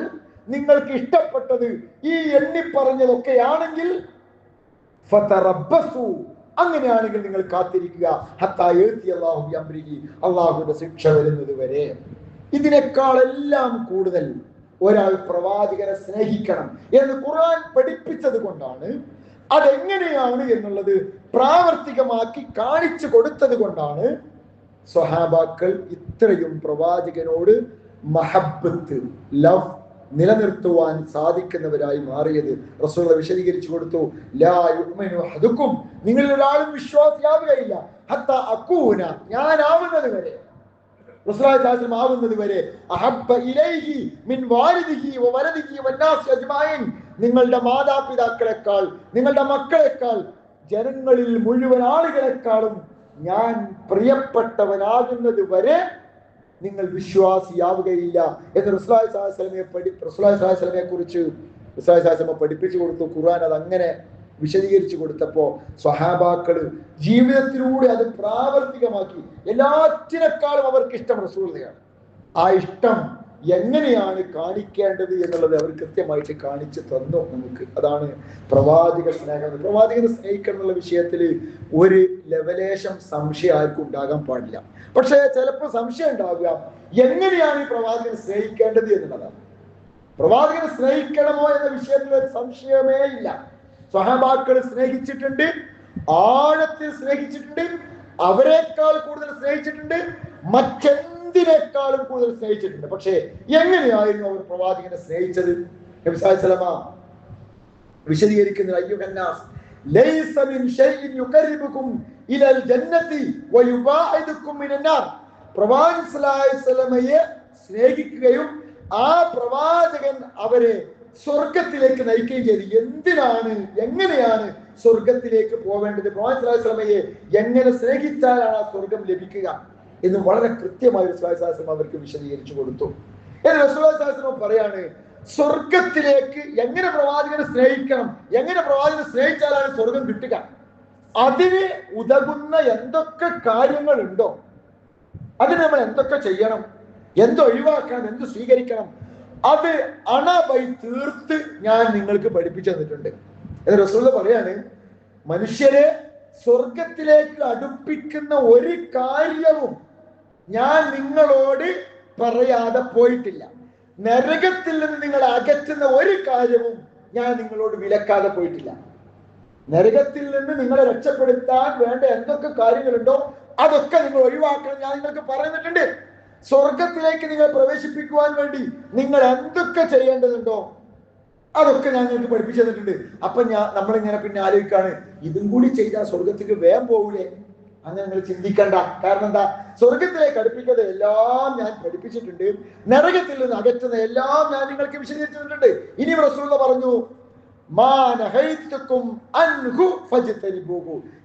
നിങ്ങൾക്ക് ഇഷ്ടപ്പെട്ടത് ഈ എണ്ണിപ്പറഞ്ഞതൊക്കെയാണെങ്കിൽ, ഫതറബ്ബസു, അങ്ങനെയാണെങ്കിൽ നിങ്ങൾ കാത്തിരിക്കുക, ഹത്താ യഅതി അല്ലാഹു ബിഅംരിഹി, അല്ലാഹുവിന്റെ ശിക്ഷ വരുന്നത് വരെ. ഇതിനേക്കാളെല്ലാം കൂടുതൽ ഒരാൾ പ്രവാചകനെ സ്നേഹിക്കണം എന്ന് ഖുർആൻ പഠിപ്പിച്ചത് കൊണ്ടാണ്, അതെങ്ങനെയാണ് എന്നുള്ളത് പ്രാവർത്തികമാക്കി കാണിച്ചു കൊടുത്തത് കൊണ്ടാണ് സ്വഹാബാക്കൾ ഇത്രയും പ്രവാചകനോട് മഹബ്ബത്ത്, ലവ് നിലനിർത്തുവാൻ സാധിക്കുന്നവരായി മാറിയത്. റസൂൽ വിശദീകരിച്ചു കൊടുത്തു, ലാ യുഅ്മിനു അഹദുക്കും, നിങ്ങളിൽ ഒരാളും വിശ്വാസിയാവുകയില്ല, ഹത്താ അകൂന, ഞാനാവുന്നത് വരെ, റസൂലുള്ളാഹി സ്വല്ലല്ലാഹു അലൈഹി വസല്ലം ആവുന്നത് വരെ, അഹബ്ബ ഇലൈഹി മിൻ വാലിദിഹി വവലദിഹി വന്നാസി അജ്മഈൻ, നിങ്ങളുടെ മാതാപിതാക്കളെക്കാൾ, നിങ്ങളുടെ മക്കളെക്കാൾ, ജനങ്ങളിൽ മുഴുവൻ ആളുകളെക്കാളും ഞാൻ പ്രിയപ്പെട്ടവനാകുന്നത് വരെ നിങ്ങൾ വിശ്വാസിയാവുകയില്ല എന്ന് റസൂലുള്ളാഹി സ്വല്ലല്ലാഹു അലൈഹി വസല്ലമയെ കുറിച്ച് റസൂലുള്ളാഹി സ്വല്ലല്ലാഹു അലൈഹി വസല്ലം പഠിപ്പിച്ചു കൊടുത്തു. ഖുർആൻ അത് അങ്ങനെ വിശദീകരിച്ചു കൊടുത്തപ്പോ സ്വഹാബാക്കള് ജീവിതത്തിലൂടെ അത് പ്രാവർത്തികമാക്കി. എല്ലാറ്റിനേക്കാളും അവർക്ക് ഇഷ്ടം റസൂലിനെയാണ്. ആ ഇഷ്ടം എങ്ങനെയാണ് കാണിക്കേണ്ടത് എന്നുള്ളത് അവർ കൃത്യമായിട്ട് കാണിച്ചു തന്നു നമുക്ക്. അതാണ് പ്രവാചക സ്നേഹം. പ്രവാചകനെ സ്നേഹിക്കണം എന്നുള്ള വിഷയത്തിൽ ഒരു ലെവലേശം സംശയം ആർക്കും ഉണ്ടാകാൻ പാടില്ല. പക്ഷേ ചിലപ്പോൾ സംശയം ഉണ്ടാവുക, എങ്ങനെയാണ് ഈ പ്രവാചകനെ സ്നേഹിക്കേണ്ടത് എന്നുള്ളതാണ്. പ്രവാചകനെ സ്നേഹിക്കണമോ എന്ന വിഷയത്തിൽ ഒരു സംശയമേ ഇല്ല. സ്വഹാബാക്കൾ സ്നേഹിച്ചിട്ടുണ്ട്, ആഴത്തിൽ സ്നേഹിച്ചിട്ടുണ്ട്, അവരെക്കാൾ കൂടുതൽ സ്നേഹിച്ചിട്ടുണ്ട്, മറ്റെന്തിനേക്കാളും കൂടുതൽ സ്നേഹിച്ചിട്ടുണ്ട്. പക്ഷേ എങ്ങനെയായിരുന്നു അവർ പ്രവാചകനെ സ്നേഹിച്ചത്? നബി സല്ലല്ലാഹു അലൈഹി വസല്ലം വിശദീകരിക്കുന്നത്, അയ്യുഹന്നാസ് ലൈസ മിൻ ഷൈഇൻ യുഖർരിബുകും ഇലൽ ജന്നതി വയുബാഇദുകും മിനന്നാർ. പ്രവാചകൻ സല്ലല്ലാഹു അലൈഹി വസല്ലമയെ സ്നേഹിക്കുകയും ആ പ്രവാചകൻ അവരെ സ്വർഗത്തിലേക്ക് നയിക്കുകയും ചെയ്തു. എന്തിനാണ്, എങ്ങനെയാണ് സ്വർഗത്തിലേക്ക് പോവേണ്ടത്, പ്രവാചകൻ സല്ലല്ലാഹു അലൈഹി വസല്ലമയെ എങ്ങനെ സ്നേഹിച്ചാലാണ് ആ സ്വർഗം ലഭിക്കുക എന്ന് വളരെ കൃത്യമായി റസൂലുള്ളാഹി സ്വല്ലല്ലാഹു അലൈഹി വസല്ലം അവർക്ക് വിശദീകരിച്ചു കൊടുത്തു. റസൂലുള്ളാഹി സ്വല്ലല്ലാഹു അലൈഹി വസല്ലം പറയാണ്, സ്വർഗത്തിലേക്ക് എങ്ങനെ പ്രവാചകനെ സ്നേഹിക്കണം, എങ്ങനെ പ്രവാചകനെ സ്നേഹിച്ചാലാണ് സ്വർഗം കിട്ടുക, അതിന് ഉതകുന്ന എന്തൊക്കെ കാര്യങ്ങളുണ്ടോ, അതിന് നമ്മൾ എന്തൊക്കെ ചെയ്യണം, എന്തൊഴിവാക്കണം, എന്ത് സ്വീകരിക്കണം, അത് അണബൈ തീർത്ത് ഞാൻ നിങ്ങൾക്ക് പഠിപ്പിച്ചു തന്നിട്ടുണ്ട്. റസൂൽ പറയാണ്, മനുഷ്യരെ സ്വർഗത്തിലേക്ക് അടുപ്പിക്കുന്ന ഒരു കാര്യവും ഞാൻ നിങ്ങളോട് പറയാതെ പോയിട്ടില്ല. നരകത്തിൽ നിന്ന് നിങ്ങളെ അകറ്റുന്ന ഒരു കാര്യവും ഞാൻ നിങ്ങളോട് വിലക്കാതെ പോയിട്ടില്ല. നരകത്തിൽ നിന്ന് നിങ്ങളെ രക്ഷപ്പെടുത്താൻ വേണ്ട എന്തൊക്കെ കാര്യങ്ങളുണ്ടോ അതൊക്കെ നിങ്ങൾ ഒഴിവാക്കണം ഞാൻ നിങ്ങൾക്ക് പറയുന്നിട്ടുണ്ട്. സ്വർഗത്തിലേക്ക് നിങ്ങൾ പ്രവേശിപ്പിക്കുവാൻ വേണ്ടി നിങ്ങൾ എന്തൊക്കെ ചെയ്യേണ്ടതുണ്ടോ അതൊക്കെ ഞാൻ നിങ്ങൾക്ക് പഠിപ്പിച്ചു തന്നിട്ടുണ്ട്. അപ്പൊ നമ്മളിങ്ങനെ പിന്നെ ആലോചിക്കാണ്, ഇതും കൂടി ചെയ്താൽ സ്വർഗത്തിലേക്ക് വേഗം പോകൂലേ? അങ്ങനെ നിങ്ങൾ ചിന്തിക്കണ്ട. കാരണം എന്താ? സ്വർഗത്തിലേക്ക് അടുപ്പിക്കുന്നത് എല്ലാം ഞാൻ പഠിപ്പിച്ചിട്ടുണ്ട്, നരകത്തിൽ നിന്ന് അകറ്റുന്ന എല്ലാം ഞാൻ നിങ്ങൾക്ക് വിശദീകരിച്ചിട്ടുണ്ട്. ഇനി റസൂൽ പറഞ്ഞു,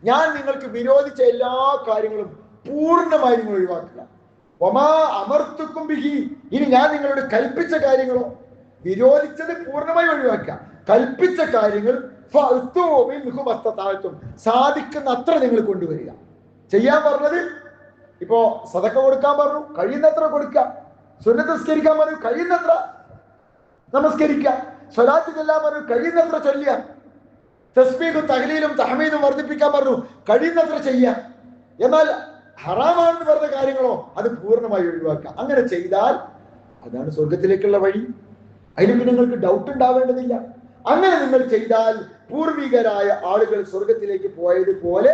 ഞാൻ നിങ്ങൾക്ക് വിരോധിച്ച എല്ലാ കാര്യങ്ങളും പൂർണ്ണമായി നിങ്ങൾ ഒഴിവാക്കുക. അമർത്തുക്കും ബിഹി, ഇനി ഞാൻ നിങ്ങളോട് കൽപ്പിച്ച കാര്യങ്ങളോ, വിരോധിച്ചത് പൂർണ്ണമായി ഒഴിവാക്കുക, കൽപ്പിച്ച കാര്യങ്ങൾ സാധിക്കുന്ന അത്ര നിങ്ങൾ കൊണ്ടുവരിക. ചെയ്യാൻ പറഞ്ഞത്, ഇപ്പോ സദക്ക കൊടുക്കാൻ പറഞ്ഞു, കഴിയുന്നത്ര കൊടുക്കുക. സുന്നത്ത് നമസ്കരിക്കാൻ പറഞ്ഞു, കഴിയുന്നത്ര നമസ്കരിക്കുക. സ്വലാത്ത് ചൊല്ലാൻ പറഞ്ഞു, കഴിയുന്നത്ര ചൊല്ലുക. തസ്ബീഹും തഹ്ലീലും തഹ്മീദും വർദ്ധിപ്പിക്കാൻ പറഞ്ഞു, കഴിയുന്നത്ര ചെയ്യുക. എന്നാൽ ഹറാമാണെന്ന് പറഞ്ഞ കാര്യങ്ങളോ അത് പൂർണ്ണമായി ഒഴിവാക്കുക. അങ്ങനെ ചെയ്താൽ അതാണ് സ്വർഗത്തിലേക്കുള്ള വഴി. അതിന് പിന്നെ നിങ്ങൾക്ക് ഡൗട്ട് ഉണ്ടാവേണ്ടതില്ല. അങ്ങനെ നിങ്ങൾ ചെയ്താൽ പൂർവികരായ ആളുകൾ സ്വർഗത്തിലേക്ക് പോയതുപോലെ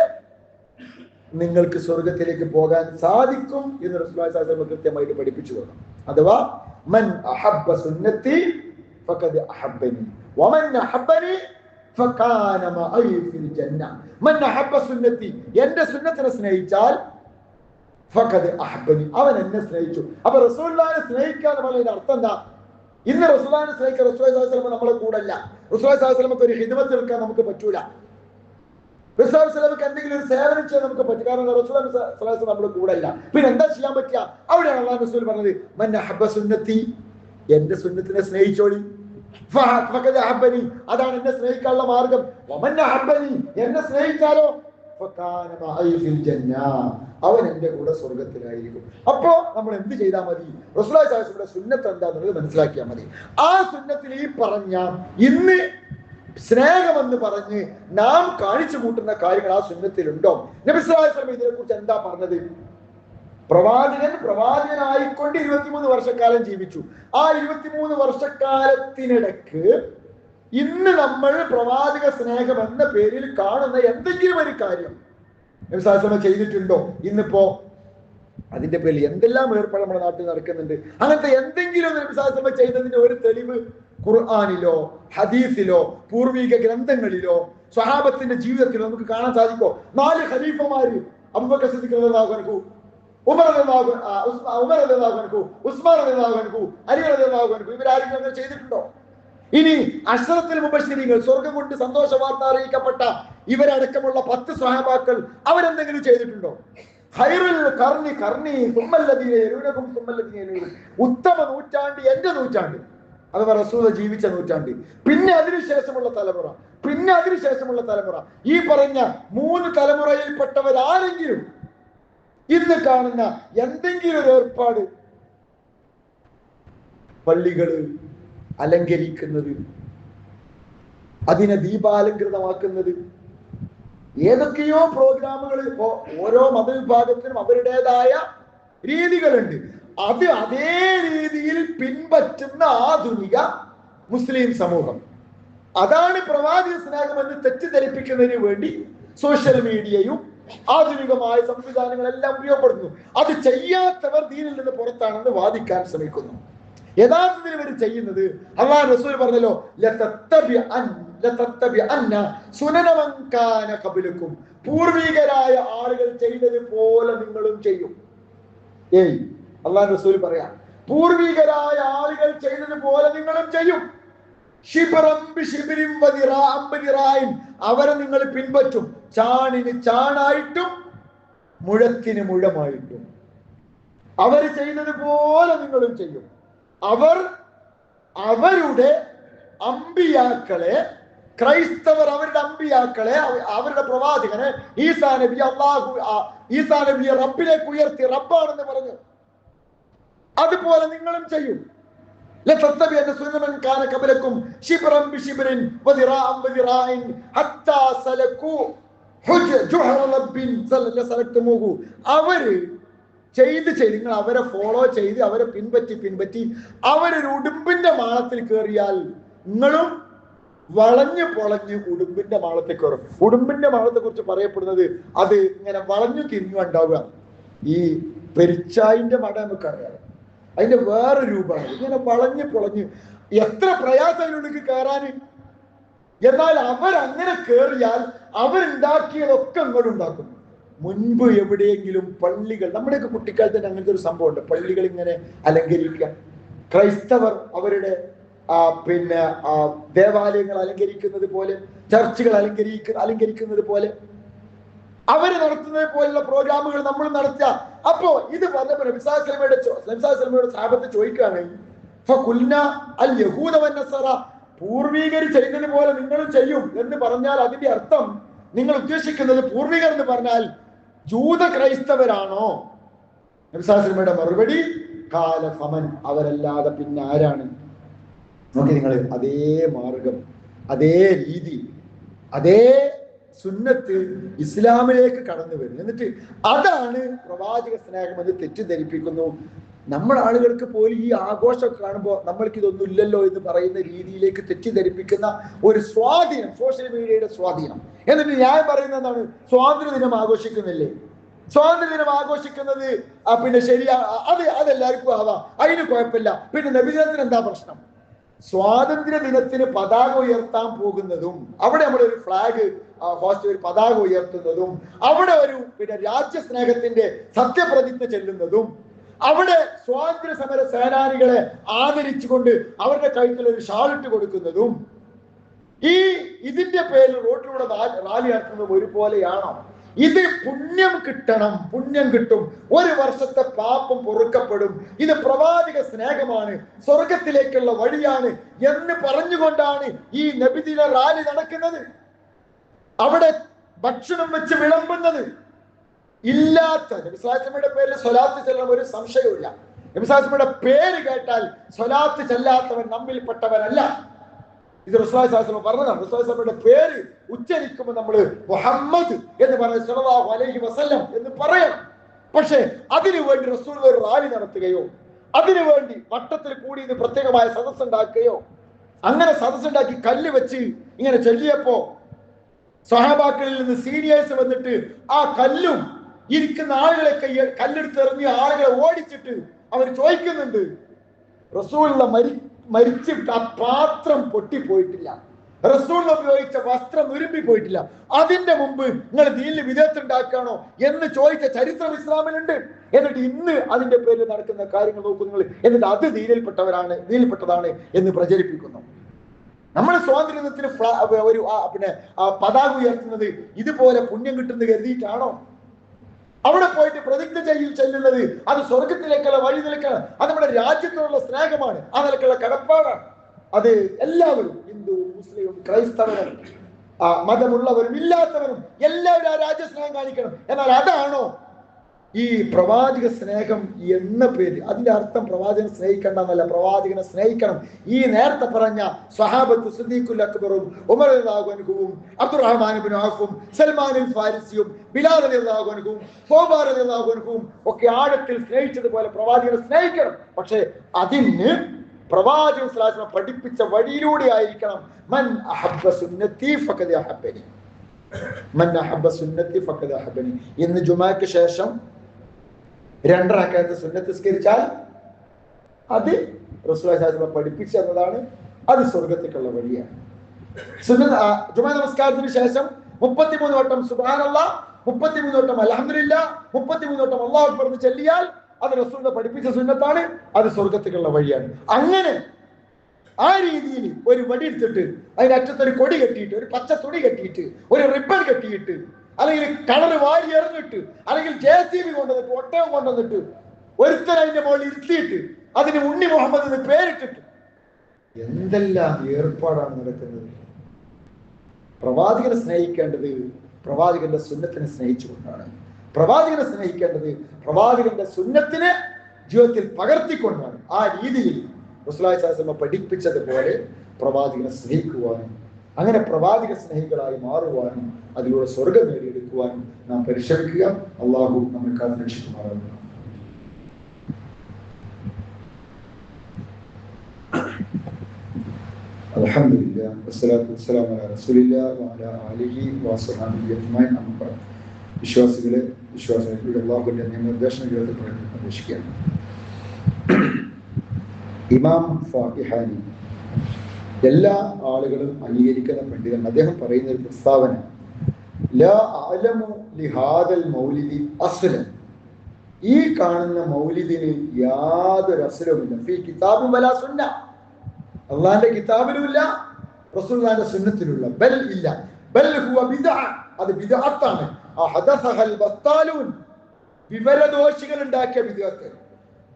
നിങ്ങൾക്ക് സ്വർഗത്തിലേക്ക് പോകാൻ സാധിക്കും എന്ന് റസൂലുള്ളാഹി സ്വല്ലല്ലാഹു അലൈഹി വസല്ലം കൃത്യമായിട്ട് പഠിപ്പിച്ചു തന്നു. അഥവാ മൻ അഹബ്ബ സുന്നത്തി ഫഖദ് അഹബ്ബനി വമൻ അഹബ്ബനി ഫകാന മഅയി ഫിൽ ജന്ന. മൻ അഹബ്ബ സുന്നത്തി, എന്റെ സുന്നത്തിനെ സ്നേഹിച്ചാൽ ഫഖദ് അഹബ്ബനി, അവൻ എന്നെ സ്നേഹിച്ചു. അപ്പൊ റസൂലുള്ളാഹിനെ സ്നേഹിക്കുക എന്ന് പറയുന്നതിന്റെ അർത്ഥം എന്താ? ഇന്ന് റസൂലുള്ളാഹിനെ സ്നേഹിക്കുക, റസൂലുള്ളാഹി സ്വല്ലല്ലാഹു അലൈഹി വസല്ലം നമ്മളെ കൂടെ അല്ല. റസൂലുള്ളാഹി സ്വല്ലല്ലാഹു അലൈഹി വസല്ലം ഒരു ഖിദ്മത്ത് എടുക്കാൻ നമുക്ക് പറ്റൂല. റസൂലുള്ളാഹി സ്വല്ലല്ലാഹു അലൈഹി വസല്ലം എന്തെങ്കിലും ഒരു സേവനം ചെയ്യാൻ നമുക്ക് പറ്റും. കാരണം റസൂലുള്ളാഹി സ്വല്ലല്ലാഹു അലൈഹി വസല്ലം നമ്മുടെ കൂടെ അല്ല. പിന്നെ എന്താ ചെയ്യാൻ പറ്റുക? അവിടെയാണ് അല്ലാഹു റസൂൽ പറഞ്ഞത്, മൻ അഹബ്ബ സുന്നത്തി, എന്റെ സുന്നത്തിനെ സ്നേഹിച്ചോളി, ഫഖദ് അഹബ്ബനി, അതാണ് എന്നെ സ്നേഹിക്കാനുള്ള മാർഗം. വമൻ അഹബ്ബനി, എന്നെ സ്നേഹിച്ചാലോ ഫകാന മഅയി ഫിൽ ജന്ന, അവൻ എന്റെ കൂടെ സ്വർഗത്തിലായിരിക്കും. അപ്പോ നമ്മൾ എന്ത് ചെയ്താൽ മതി? റസൂലുള്ളാഹി സ്വല്ലല്ലാഹു അലൈഹി വസല്ലം സുന്നത്ത് എന്താണെന്നുള്ളത് മനസ്സിലാക്കിയാൽ മതി. ആ സുന്നത്തിൽ ഈ പറഞ്ഞ ഇന്ന് സ്നേഹമെന്ന് പറഞ്ഞ് നാം കാണിച്ചു കൂട്ടുന്ന കാര്യങ്ങൾ ആ സുന്നത്തിലുണ്ടോ? നബി സല്ലല്ലാഹു അലൈഹി വസല്ലം ഇതിനെ കുറിച്ച് എന്താ പറഞ്ഞത്? പ്രവാചകനായിക്കൊണ്ട് 23 വർഷക്കാലം ജീവിച്ചു. ആ 23 വർഷക്കാലത്തിനിടക്ക് ഇന്ന് നമ്മൾ പ്രവാചക സ്നേഹം എന്ന പേരിൽ കാണുന്ന എന്തെങ്കിലും ഒരു കാര്യം നബി സല്ലല്ലാഹു അലൈഹി വസല്ലം ചെയ്തിട്ടുണ്ടോ? ഇന്നിപ്പോ അതിന്റെ പേരിൽ എന്തെല്ലാം ഏർപ്പാട് നമ്മുടെ നാട്ടിൽ നടക്കുന്നുണ്ട്. അങ്ങനത്തെ എന്തെങ്കിലും നബി സല്ലല്ലാഹു അലൈഹി വസല്ലം ചെയ്തതിന്റെ ഒരു തെളിവ് ഖുർആനിലോ ഹദീസിലോ പൂർവിക ഗ്രന്ഥങ്ങളിലോ സ്വഹാബത്തിന്റെ ജീവിതത്തിലോ നമുക്ക് കാണാൻ സാധിക്കോ? 4 ഖലീഫമാര്, അബൂബക്കർ സിദ്ദീഖ് റളിയല്ലാഹു അൻഹു, ഉമർ റളിയല്ലാഹു അൻഹു, ഉസ്മാൻ റളിയല്ലാഹു അൻഹു, അലി റളിയല്ലാഹു അൻഹു, ഇവരാരെങ്കിലും അങ്ങനെ ചെയ്തിട്ടുണ്ടോ? ഇനി അശ്റത്തുൽ മുബശ്ശിരീങ്ങൾ, സ്വർഗ്ഗം കൊണ്ട് സന്തോഷ വാർത്ത അറിയിക്കപ്പെട്ട ഇവരടക്കമുള്ള 10 സ്വഹാബാക്കൾ അവരെന്തെങ്കിലും ചെയ്തിട്ടുണ്ടോ? ഖൈറുൽ ഖർനി ഖർനി സുമ്മല്ലദീന യലൂനഹും സുമ്മല്ലദീന യലൂനഹും, ഉത്തമ നൂറ്റാണ്ട് എന്റെ നൂറ്റാണ്ട്, അഥവാ റസൂൽ ജീവിച്ച നൂറ്റാണ്ട്, പിന്നെ അതിനുശേഷമുള്ള തലമുറ, പിന്നെ അതിനുശേഷമുള്ള തലമുറ, ഈ പറഞ്ഞ 3 തലമുറയിൽപ്പെട്ടവരാരെങ്കിലും ഇന്ന് കാണുന്ന എന്തെങ്കിലും ഒരു ഏർപ്പാട്, പള്ളികള് അലങ്കരിക്കുന്നത്, അതിനെ ദീപാലങ്കൃതമാക്കുന്നത്, ഏതൊക്കെയോ പ്രോഗ്രാമുകൾ, ഇപ്പോ ഓരോ മതവിഭാഗത്തിനും അവരുടേതായ രീതികളുണ്ട്. അത് അതേ രീതിയിൽ പിൻപറ്റുന്ന ആധുനിക മുസ്ലിം സമൂഹം, അതാണ് പ്രവാചക സ്നേഹം എന്ന് തെറ്റിദ്ധരിപ്പിക്കുന്നതിന് വേണ്ടി സോഷ്യൽ മീഡിയയും ആധുനികമായ സംവിധാനങ്ങളെല്ലാം ഉപയോഗപ്പെടുത്തുന്നു. അത് ചെയ്യാത്തവർ ദീനിൽ നിന്ന് പുറത്താണെന്ന് വാദിക്കാൻ ശ്രമിക്കുന്നു. യഥാർത്ഥത്തിൽ ഇവർ ചെയ്യുന്നത്, അല്ലാഹു റസൂൽ പറഞ്ഞല്ലോ, പൂർവികരായ ആളുകൾ ചെയ്തത് പോലെ നിങ്ങളും ചെയ്യും. അല്ലാഹു റസൂൽ പറയാം, പൂർവികരായ ആളുകൾ ചെയ്തത് പോലെ നിങ്ങളും ചെയ്യും. അവരെ നിങ്ങൾ പിൻപറ്റും, ചാണിന് ചാണായിട്ടും മുഴത്തിന് മുഴമായിട്ടും അവർ ചെയ്തത് പോലെ നിങ്ങളും ചെയ്യും. അവർ അവരുടെ അമ്പിയാക്കളെ, ക്രൈസ്തവർ അവരുടെ അമ്പിയാക്കളെ, അവരുടെ പ്രവാചകനെ ഈസാ നബിയെ റബ്ബിലേക്ക് ഉയർത്തി റബ്ബാണെന്ന് പറഞ്ഞു. അതുപോലെ നിങ്ങളും ചെയ്യും. അവര് ചെയ്ത് നിങ്ങൾ അവരെ ഫോളോ ചെയ്ത് അവരെ പിൻപറ്റി അവരൊരു ഉടുമ്പിന്റെ മാളത്തിൽ കയറിയാൽ നിങ്ങളും വളഞ്ഞു പൊളഞ്ഞ് ഉടുമ്പിന്റെ മാളത്തിൽ കയറും. ഉടുമ്പിന്റെ മാളത്തെ കുറിച്ച് പറയപ്പെടുന്നത് അത് ഇങ്ങനെ വളഞ്ഞു തിരിഞ്ഞു ഉണ്ടാവുക. ഈ പെരിച്ചായിന്റെ മട നമുക്കറിയാം, അതിന്റെ വേറെ രൂപമാണ്, ഇങ്ങനെ വളഞ്ഞു പൊളഞ്ഞ്. എത്ര പ്രയാസങ്ങളിലേക്ക് കയറാന്. എന്നാൽ അവരങ്ങനെ കയറിയാൽ അവരുണ്ടാക്കിയതൊക്കെ അങ്ങോട്ട് ഉണ്ടാക്കും. മുൻപ് എവിടെയെങ്കിലും പള്ളികൾ, നമ്മുടെയൊക്കെ കുട്ടിക്കാലത്ത് അങ്ങനത്തെ ഒരു സംഭവം ഉണ്ട്, പള്ളികൾ ഇങ്ങനെ അലങ്കരിക്കുക. ക്രൈസ്തവർ അവരുടെ ദേവാലയങ്ങൾ അലങ്കരിക്കുന്നത് പോലെ, ചർച്ചുകൾ അലങ്കരിക്കുന്നത് പോലെ, അവര് നടത്തുന്നത് പോലുള്ള പ്രോഗ്രാമുകൾ നമ്മൾ നടത്തുക. അപ്പോ ഇത് പറഞ്ഞപ്പോ നബി സല്ലല്ലാഹു അലൈഹി വസല്ലമയുടെ സഹാബത്ത് ചോദിക്കുകയാണ്, പൂർവികർ ചെയ്യുന്നത് പോലെ നിങ്ങളും ചെയ്യും എന്ന് പറഞ്ഞാൽ അതിന്റെ അർത്ഥം നിങ്ങൾ ഉദ്ദേശിക്കുന്നത് പൂർവികർ എന്ന് പറഞ്ഞാൽ ജൂത ക്രൈസ്തവരാണോ? നബി സല്ലല്ലാഹു അലൈഹി വസല്ലമയുടെ മറുപടി കാല ഫമൻ, അവരല്ലാതെ പിന്നെ ആരാണ്? നോക്കി നിങ്ങൾ, അതേ മാർഗം, അതേ രീതി, അതേ സുന്നത്ത് ഇസ്ലാമിലേക്ക് കടന്നു വരും. എന്നിട്ട് അതാണ് പ്രവാചക സ്നേഹം എന്ന് തെറ്റിദ്ധരിപ്പിക്കുന്നു. നമ്മുടെ ആളുകൾക്ക് പോലും ഈ ആഘോഷമൊക്കെ കാണുമ്പോൾ നമ്മൾക്ക് ഇതൊന്നും ഇല്ലല്ലോ എന്ന് പറയുന്ന രീതിയിലേക്ക് തെറ്റിദ്ധരിപ്പിക്കുന്ന ഒരു സ്വാധീനം, സോഷ്യൽ മീഡിയയുടെ സ്വാധീനം. എന്നിട്ട് ഞാൻ പറയുന്നത് എന്താണ്? സ്വാതന്ത്ര്യദിനം ആഘോഷിക്കുന്നില്ലേ? സ്വാതന്ത്ര്യദിനം ആഘോഷിക്കുന്നത് പിന്നെ ശരിയാ, അതെല്ലാവർക്കും ആവാം, അതിന് കുഴപ്പമില്ല. പിന്നെ നബിദിനത്തിന് എന്താ പ്രശ്നം? സ്വാതന്ത്ര്യ ദിനത്തിന് പതാക ഉയർത്താൻ പോകുന്നതും, അവിടെ നമ്മുടെ ഒരു ഫ്ലാഗ് ഹോസ്റ്റ് ഒരു പതാക ഉയർത്തുന്നതും, അവിടെ ഒരു പിന്നെ രാജ്യസ്നേഹത്തിന്റെ സത്യപ്രതിജ്ഞ ചെല്ലുന്നതും, അവിടെ സ്വാതന്ത്ര്യ സമര സേനാനികളെ ആദരിച്ചുകൊണ്ട് അവരുടെ കഴുത്തിൽ ഒരു ഷാളിട്ട് കൊടുക്കുന്നതും, ഇതിന്റെ പേരിൽ റോഡിലൂടെ റാലി നടത്തുന്നതും ഒരുപോലെയാണോ? ഇത് പുണ്യം കിട്ടണം, പുണ്യം കിട്ടും, ഒരു വർഷത്തെ പാപം പൊറുക്കപ്പെടും, ഇത് പ്രവാചക സ്നേഹമാണ്, സ്വർഗത്തിലേക്കുള്ള വഴിയാണ് എന്ന് പറഞ്ഞുകൊണ്ടാണ് ഈ നബിദിന റാലി നടക്കുന്നത്. അവിടെ ഭക്ഷണം വെച്ച് വിളമ്പുന്നത് ഇല്ലാത്ത നബി സല്ലല്ലാഹു അലൈഹി വസല്ലമയുടെ പേരിൽ സ്വലാത്ത് ചെല്ലണം, ഒരു സംശയവുമില്ല. നബി സല്ലല്ലാഹു അലൈഹി വസല്ലമയുടെ പേര് കേട്ടാൽ സ്വലാത്ത് ചെല്ലാത്തവൻ നമ്മിൽപ്പെട്ടവനല്ല. ഇത് റസൂലുള്ളാഹി സ്വല്ലല്ലാഹു അലൈഹി വസല്ലം പറഞ്ഞതാണ്. റസൂലുള്ളാഹി സ്വല്ലല്ലാഹു അലൈഹി വസല്ലമയുടെ പേര് ഉച്ചരിക്കുമ്പോൾ നമ്മൾ മുഹമ്മദ് എന്ന് പറയുന്നത് സ്വല്ലല്ലാഹു അലൈഹി വസല്ലം എന്ന് പറയണം. പക്ഷെ അതിനുവേണ്ടി റസൂൽ ഒരു റാലി നടത്തുകയോ, അതിനുവേണ്ടി വട്ടത്തിൽ കൂടി ഇത് പ്രത്യേകമായ സദസ്സുണ്ടാക്കുകയോ, അങ്ങനെ സദസ്സുണ്ടാക്കി കല്ല് വെച്ച് ഇങ്ങനെ ചൊല്ലിയപ്പോ സ്വഹാബാക്കളിൽ നിന്ന് സീനിയേഴ്സ് വന്നിട്ട് ആ കല്ലും ഇരിക്കുന്ന ആളുകളെ കല്ലെടുത്ത് എറിഞ്ഞ ആളുകളെ ഓടിച്ചിട്ട് അവർ ചോദിക്കുന്നുണ്ട്, റസൂലുള്ള മരിച്ചിട്ട് ആ പാത്രം പൊട്ടിപ്പോയിട്ടില്ല, റസൂൽ ഉപയോഗിച്ച വസ്ത്രം ഉരുമ്പി പോയിട്ടില്ല, അതിന്റെ മുമ്പ് നിങ്ങൾ ദീനിൽ വിധേയത്തുണ്ടാക്കുകയാണോ എന്ന് ചോദിച്ച ചരിത്രം ഇസ്ലാമിലുണ്ട്. എന്നിട്ട് ഇന്ന് അതിന്റെ പേരിൽ നടക്കുന്ന കാര്യങ്ങൾ നോക്കൂ നിങ്ങൾ, എന്നിട്ട് അത് ദീനിൽപ്പെട്ടതാണ് എന്ന് പ്രചരിപ്പിക്കുന്നു. നമ്മൾ സ്വാതന്ത്ര്യത്തിന് ഒരു പിന്നെ പതാക ഉയർത്തുന്നത് ഇതുപോലെ പുണ്യം കിട്ടുന്നത് കരുതിയിട്ടാണോ? അവിടെ പോയിട്ട് പ്രതിജ്ഞ ചെല്ലുന്നത് അത് സ്വർഗത്തിലേക്കുള്ള വഴി നിൽക്കണം, അത് നമ്മുടെ രാജ്യത്തോടുള്ള സ്നേഹമാണ്, ആ നിലക്കുള്ള കടപ്പാടാണ്. അത് എല്ലാവരും, ഹിന്ദു, മുസ്ലിം, ക്രൈസ്തവരും, മതമുള്ളവരും ഇല്ലാത്തവരും എല്ലാവരും ആ രാജ്യസ്നേഹം കാണിക്കണം. എന്നാൽ അതാണോ ഈ പ്രവാചക സ്നേഹം എന്ന പേര്? അതിന്റെ അർത്ഥം പ്രവാചകനെ സ്നേഹിക്കണ്ട എന്നല്ല, പ്രവാചകനെ സ്നേഹിക്കണം. ഈ നേരത്തെ പറഞ്ഞ സ്വഹാബത്ത് സിദ്ദീഖുൽ അക്ബറും ഉമർ റളിയല്ലാഹു അൻഹുവും അബ്ദുറഹ്മാൻ ഇബ്നു ഔഫും സൽമാനുൽ ഫാരിസിയും ബിലാൽ റളിയല്ലാഹു അൻഹുവും സൗബാൻ റളിയല്ലാഹു അൻഹുവും ഒക്കെ ആഴത്തിൽ സ്നേഹിച്ചതുപോലെ പ്രവാചകനെ സ്നേഹിക്കണം. പക്ഷെ അതിന് പ്രവാചകൻ സ്വല്ലല്ലാഹു അലൈഹി വസല്ലം പഠിപ്പിച്ച വഴിയിലൂടെ ആയിരിക്കണം. മൻ അഹബ്ബ സുന്നത്തി ഫഖദ് അഹബ്ബനി, മൻ അഹബ്ബ സുന്നത്തി ഫഖദ് അഹബ്ബനി. ഇന്ന് ജുമാക്ക് ശേഷം 2 റക്അത്ത് സുന്നത്ത് നിസ്കരിച്ചാൽ അത് റസൂലുള്ളാഹി സ്വല്ലല്ലാഹു അലൈഹി വസല്ലം പഠിപ്പിച്ചു എന്നതാണ്, അത് സ്വർഗത്തേക്കുള്ള വഴിയാണ്. ജുമാ നമസ്കാരത്തിന് ശേഷം 33 വട്ടം സുബ്ഹാനല്ലാഹ്, 33 വട്ടം അൽഹംദുലില്ലാഹ്, 33 വട്ടം അല്ലാഹു അക്ബർ എന്ന് ചൊല്ലിയാൽ അത് റസൂൽ പഠിപ്പിച്ച സുന്നത്താണ്, അത് സ്വർഗത്തേക്കുള്ള വഴിയാണ്. അങ്ങനെ ആ രീതിയിൽ ഒരു വടി എടുത്തിട്ട് അതിന്റെ അറ്റത്തൊരു കൊടി കെട്ടിയിട്ട്, ഒരു പച്ച തുണി കെട്ടിയിട്ട്, ഒരു റിബൺ കെട്ടിയിട്ട്, അല്ലെങ്കിൽ കളറ് വാരി എറിഞ്ഞിട്ട്, അല്ലെങ്കിൽ JCB കൊണ്ടുവന്നിട്ട്, ഒട്ടകം കൊണ്ടുവന്നിട്ട് ഒരുത്തൻ അതിന്റെ മുകളിൽ ഇരുത്തിയിട്ട് അതിന് ഉണ്ണി മുഹമ്മദ് എന്ന് പേരിട്ടിട്ട് എന്തെല്ലാം ഏർപ്പാടാണ് നടക്കുന്നത്. പ്രവാചകനെ സ്നേഹിക്കേണ്ടത് പ്രവാചകന്റെ സുന്നത്തിനെ സ്നേഹിച്ചുകൊണ്ടാണ്. പ്രവാചകനെ സ്നേഹിക്കേണ്ടത് പ്രവാചകന്റെ സുന്നത്തിനെ ജീവിതത്തിൽ പകർത്തിക്കൊണ്ടാണ്. ആ രീതിയിൽ റസൂലുള്ളാഹി സ്വല്ലല്ലാഹു അലൈഹി വസല്ലം പഠിപ്പിച്ചതുപോലെ പ്രവാചകനെ സ്നേഹിക്കുവാനും അങ്ങനെ പ്രവാചക സ്നേഹികളായി മാറുവാനും അതിലൂടെ സ്വർഗം നേടിയെടുക്കുവാനും നാം പരിശ്രമിക്കുക. അള്ളാഹു നമ്മെ കാത്ത് രക്ഷിക്കുമാറാകുന്നു. അൽഹംദുലില്ലാഹ് വസ്സലാത്തു വസ്സലാമു അലാ റസൂലില്ലാഹി വഅലാ ആലിഹി വസഹ്ബിഹി അജ്മഈൻ. അമ്മ വിശ്വാസികളുടെ അള്ളാഹുവിന്റെ നിയമനിർദ്ദേശങ്ങൾ പ്രവേശിക്കുകയാണ്. ഇമാം ഫാഖിഹാനി എല്ലാ ആളുകളും അംഗീകരിക്കുന്ന പണ്ഡിതൻ. അദ്ദേഹം പറയുന്ന ഒരു പ്രസ്താവന, ലാ അഅലമു ലിഹാദൽ മൗലിദി അസ്ലൻ, ഈ കാണുന്ന മൗലിദിന് യാതൊരു അസ്ലവുമില്ല, ഫീ കിതാബിൻ വലാ സുന്ന, അള്ളാന്റെ കിതാബിലുമില്ല റസൂലുള്ളാഹിന്റെ സുന്നത്തിലുള്ള, ബൽ ഇല്ല, ബൽ ഹുവ ബിദ്അ, അത് ബിദ്അത്താണ്. അഹദസഹൽ ബത്താലൂൻ, വിവരദോഷികൾ ഉണ്ടാക്കിയ ബിദ്അത്ത്,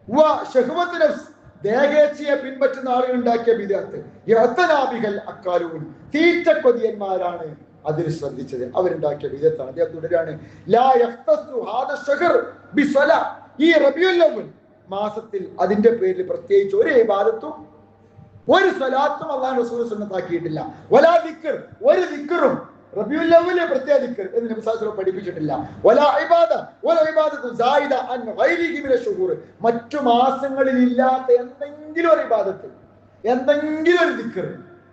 വ ശഹ്വത്ത് നഫ്സ്, ദേഹേച്ഛയെ പിൻപറ്റുന്ന ആളുകൾ ഉണ്ടാക്കിയ ബിദ്അത്ത്, യഅ്തനാബിഹൽ അക്കാലൂൻ, തീറ്റക്കൊതിയന്മാരാണ് അതിൽ ശ്രദ്ധിച്ചത്, അവരുണ്ടാക്കിയ ബിദ്അത്താണ്. അദ്ദേഹം തുടരാണ്, ലാ യഖ്തസു ഹാദ ശഹർ ബിസ്വലാ, ഈ റബീഉൽ അവ്വൽ മാസത്തിൽ അതിന്റെ പേരിൽ പ്രത്യേകിച്ച് ഒരു ഇബാദത്തും ഒരു സ്വലാത്തും അല്ലാഹു റസൂൽ സുന്നത്താക്കിയിട്ടില്ല. വലാ ദിക്ർ, ഒരു ദിക്റും റബീഉൽ അവ്വലിലെ പ്രത്യേക ദിക്ർ എന്ന് നബി സല്ലല്ലാഹു അലൈഹി വസല്ലം പഠിപ്പിച്ചിട്ടില്ല. വലാ ഇബാദ, വലാ ഇബാദത്തു സായിദ അൻ ഗൈരിഹി മിന ശുഹൂർ, മറ്റു മാസങ്ങളിൽ ഇല്ലാത്ത എന്തെങ്കിലും ഒരു ഇബാദത്ത്, എന്തെങ്കിലും ഒരു ദിക്ർ,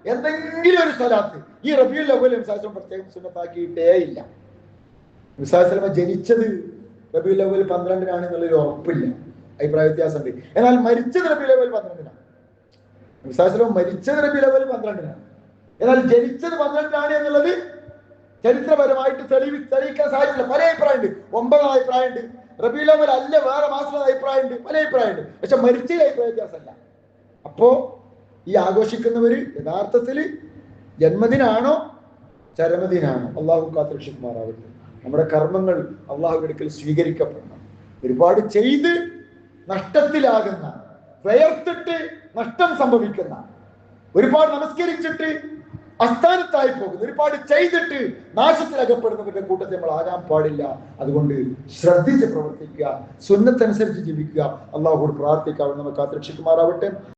എന്തെങ്കിലും ഒരു സ്വലാത്ത് ഈ റബീഉൽ അവ്വലിൽ നബി സല്ലല്ലാഹു അലൈഹി വസല്ലം പ്രത്യേകം സുന്നത്താക്കിയിട്ടേ ഇല്ല. നബി സല്ലല്ലാഹു അലൈഹി വസല്ലം ജനിച്ചത് റബീഉൽ അവ്വൽ 12-നാണ് എന്നുള്ളൊരു ഉറപ്പില്ല, അഭിപ്രായ വ്യത്യാസമുണ്ട്. എന്നാൽ മരിച്ചത് റബീഉൽ അവ്വൽ 12-നാണ്. മരിച്ചത് റബീഉൽ അവ്വൽ 12-നാണ്. എന്നാൽ ജനിച്ചത് 12-നാണ് എന്നുള്ളത് ചരിത്രപരമായിട്ട് തെളിയിക്കാൻ സാധിക്കില്ല. പല അഭിപ്രായമുണ്ട്, 9 അഭിപ്രായമുണ്ട്, റബീഉൽ അവ്വൽ അല്ല വേറെ മാസം അഭിപ്രായമുണ്ട്, പല അഭിപ്രായമുണ്ട്. പക്ഷെ മരിച്ചതിൽ അഭിപ്രായ വ്യത്യാസമല്ല. അപ്പോ ഈ ആഘോഷിക്കുന്നവര് യഥാർത്ഥത്തിൽ ജന്മദിനാണോ ചരമദിനാണോ? അള്ളാഹു കാത്തുരക്ഷിക്കുമാറാവട്ടെ. നമ്മുടെ കർമ്മങ്ങൾ അള്ളാഹുവിന്റെ അടുക്കൽ സ്വീകരിക്കപ്പെടണം. ഒരുപാട് ചെയ്ത് നഷ്ടത്തിലാകുന്ന, വേർത്തിട്ട് നഷ്ടം സംഭവിക്കുന്ന, ഒരുപാട് നമസ്കരിച്ചിട്ട് അസ്ഥാനത്തായി പോകുന്ന, ഒരുപാട് ചെയ്തിട്ട് നാശത്തിലകപ്പെടുന്നവരുടെ കൂട്ടത്തിൽ നമ്മൾ ആകാൻ പാടില്ല. അതുകൊണ്ട് ശ്രദ്ധിച്ച് പ്രവർത്തിക്കുക, സുന്നത്തനുസരിച്ച് ജീവിക്കുക. അള്ളാഹുവോട് പ്രാർത്ഥിക്കുക, നമുക്ക് കാത്തുരക്ഷിക്കുമാറാവട്ടെ.